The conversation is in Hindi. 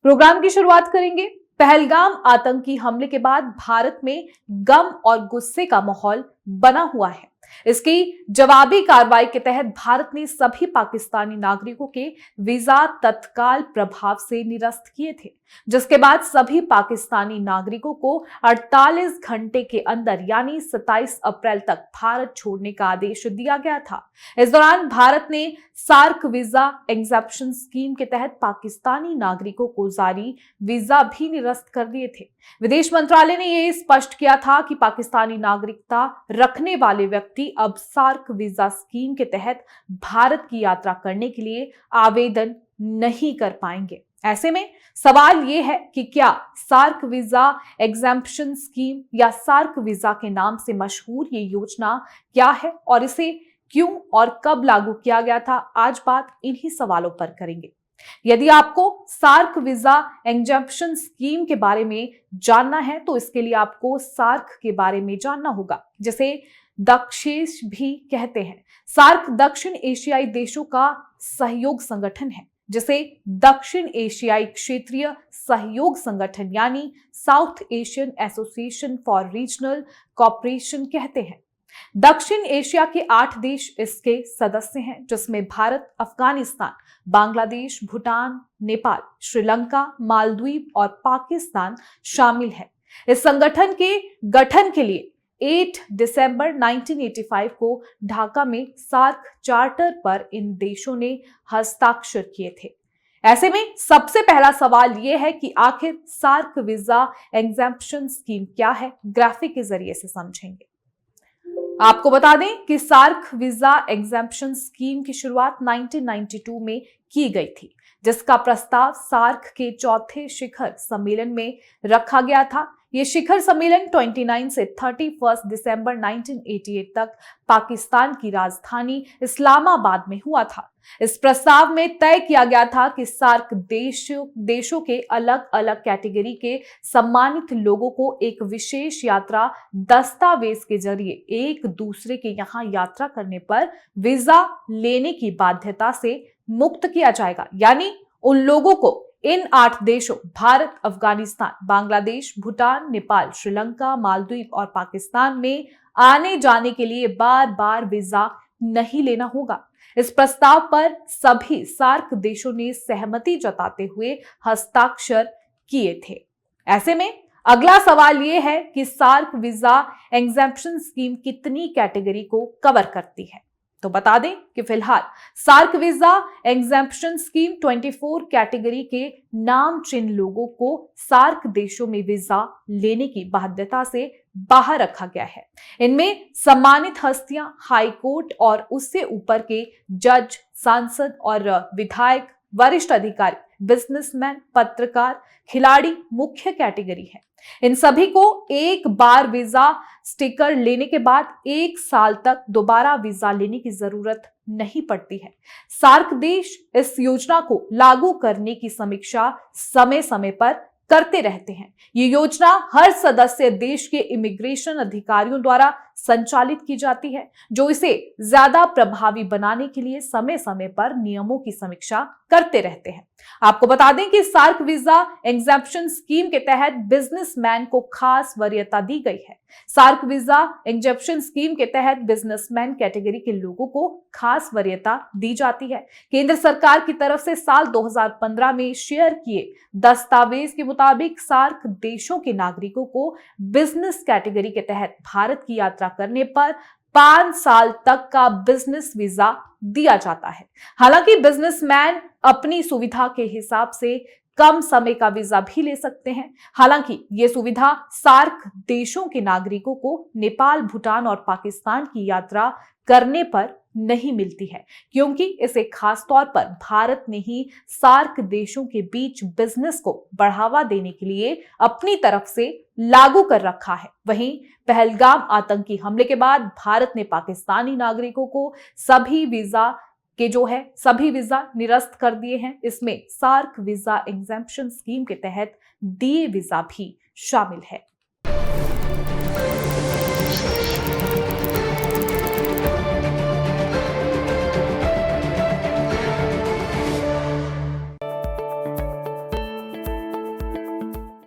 प्रोग्राम की शुरुआत करेंगे। पहलगाम आतंकी हमले के बाद भारत में गम और गुस्से का माहौल बना हुआ है। इसकी जवाबी कार्रवाई के तहत भारत ने सभी पाकिस्तानी नागरिकों के वीजा तत्काल प्रभाव से निरस्त किए थे, जिसके बाद सभी पाकिस्तानी नागरिकों को 48 घंटे के अंदर यानी 27 अप्रैल तक भारत छोड़ने का आदेश दिया गया था। इस दौरान भारत ने सार्क वीजा एग्जेप्शन स्कीम के तहत पाकिस्तानी नागरिकों को जारी वीजा भी निरस्त कर दिए थे। विदेश मंत्रालय ने यह स्पष्ट किया था कि पाकिस्तानी नागरिकता रखने वाले व्यक्ति अब सार्क वीजा स्कीम के तहत भारत की यात्रा करने के लिए आवेदन नहीं कर पाएंगे। ऐसे में सवाल यह है कि क्या सार्क वीजा एग्जेम्पशन स्कीम या सार्क वीजा के नाम से मशहूर ये योजना क्या है और इसे क्यों और कब लागू किया गया था, आज बात इन्हीं सवालों पर करेंगे। यदि आपको सार्क वीजा एग्जेम्पशन स्कीम के बारे में जानना है तो इसके लिए आपको सार्क के बारे में जानना होगा, जिसे दक्षेश भी कहते हैं। सार्क दक्षिण एशियाई देशों का सहयोग संगठन है, जिसे दक्षिण एशियाई क्षेत्रीय सहयोग संगठन यानी south Asian association for regional cooperation कहते हैं। दक्षिण एशिया के 8 देश इसके सदस्य हैं, जिसमें भारत, अफगानिस्तान, बांग्लादेश, भूटान, नेपाल, श्रीलंका, मालदीव और पाकिस्तान शामिल है। इस संगठन के गठन के लिए 8 दिसंबर 1985 को ढाका में सार्क चार्टर पर इन देशों ने हस्ताक्षर किए थे। ऐसे में सबसे पहला सवाल यह है कि आखिर सार्क वीजा एग्जेम्पशन स्कीम क्या है, ग्राफिक के जरिए से समझेंगे। आपको बता दें कि सार्क वीजा एग्जेम्पशन स्कीम की शुरुआत 1992 में की गई थी, जिसका प्रस्ताव सार्क के चौथे शिखर सम्मेलन में रखा गया था। यह शिखर सम्मेलन 29 से 31 दिसंबर 1988 तक पाकिस्तान की राजधानी इस्लामाबाद में हुआ था। इस प्रस्ताव में तय किया गया था कि सार्क देशों के अलग अलग कैटेगरी के सम्मानित लोगों को एक विशेष यात्रा दस्तावेज के जरिए एक दूसरे के यहाँ यात्रा करने पर वीजा लेने की बाध्यता से मुक्त किया जाएगा। यानी उन लोगों को इन 8 देशों भारत, अफगानिस्तान, बांग्लादेश, भूटान, नेपाल, श्रीलंका, मालदीव और पाकिस्तान में आने जाने के लिए बार बार वीजा नहीं लेना होगा। इस प्रस्ताव पर सभी सार्क देशों ने सहमति जताते हुए हस्ताक्षर किए थे। ऐसे में अगला सवाल यह है कि सार्क वीजा एग्जेम्पशन स्कीम कितनी कैटेगरी को कवर करती है। तो बता दें कि फिलहाल SAARC visa exemption scheme 24 category के नामचीन लोगों को सार्क देशों में वीजा लेने की बाध्यता से बाहर रखा गया है। इनमें सम्मानित हस्तियां, हाई कोर्ट और उससे ऊपर के जज, सांसद और विधायक, वरिष्ठ अधिकारी, बिजनेसमैन, पत्रकार, खिलाड़ी मुख्य कैटेगरी है। इन सभी को एक बार वीजा स्टिकर लेने के बाद 1 साल तक दोबारा वीजा लेने की जरूरत नहीं पड़ती है। सार्क देश इस योजना को लागू करने की समीक्षा समय समय पर करते रहते हैं। ये योजना हर सदस्य देश के इमिग्रेशन अधिकारियों द्वारा संचालित की जाती है, जो इसे ज्यादा प्रभावी बनाने के लिए समय समय पर नियमों की समीक्षा करते रहते हैं। आपको बता दें कि सार्क वीजा एग्जेम्पशन स्कीम के तहत बिजनेसमैन को खास वरीयता दी गई है। सार्क वीजा एग्जेम्पशन स्कीम के तहत बिजनेसमैन कैटेगरी के लोगों को खास वरीयता दी जाती है। केंद्र सरकार की तरफ से साल 2015 में शेयर किए दस्तावेज के मुताबिक सार्क देशों के नागरिकों को बिजनेस कैटेगरी के तहत भारत की यात्रा करने पर 5 साल तक का बिजनेस वीजा दिया जाता है। हालांकि बिजनेसमैन अपनी सुविधा के हिसाब से कम समय का वीजा भी ले सकते हैं। हालांकि ये सुविधा सार्क देशों के नागरिकों को नेपाल, भूटान और पाकिस्तान की यात्रा करने पर नहीं मिलती है, क्योंकि इसे खास तौर पर भारत ने ही सार्क देशों के बीच बिजनेस को बढ़ावा देने के लिए अपनी तरफ से लागू कर रखा है। वहीं पहलगाम आतंकी हमले के बाद भारत ने पाकिस्तानी नागरिकों को सभी वीजा निरस्त कर दिए हैं। इसमें सार्क वीजा एग्जेम्पशन स्कीम के तहत दिए वीजा भी शामिल है।